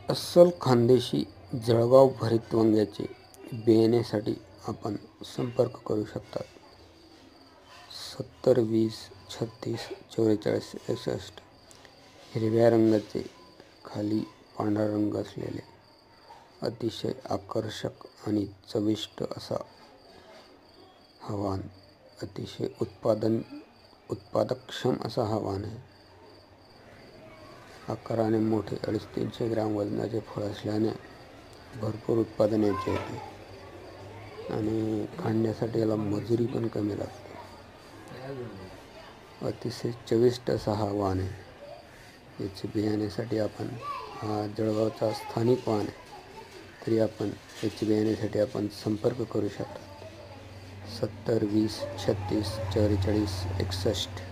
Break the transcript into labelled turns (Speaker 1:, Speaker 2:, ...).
Speaker 1: अस्सल खानदेशी जळगाव भरीत वांग्याचे बियाण्यासाठी आपण संपर्क करू शकता. 70 20 36 44 61. हिरव्या रंगाचे, खाली पांढरा रंग असलेले अतिशय आकर्षक आणि चविष्ट असा हा वाण, अतिशय उत्पादकक्षम असा हा वाण आहे. आकाराने मोठे 250-300 ग्राम वजनाचे फळ असल्याने भरपूर उत्पादन याचे येते आणि काढण्यासाठी याला मजुरी पण कमी लागते. अतिशय चविष्ट असा हा वाण आहे. याचे बियाण्यासाठी आपण, हा जळगावचा स्थानिक वाण आहे, तरी आपण याचे बियाण्यासाठी आपण संपर्क करू शकता. 70 20 36 44 61.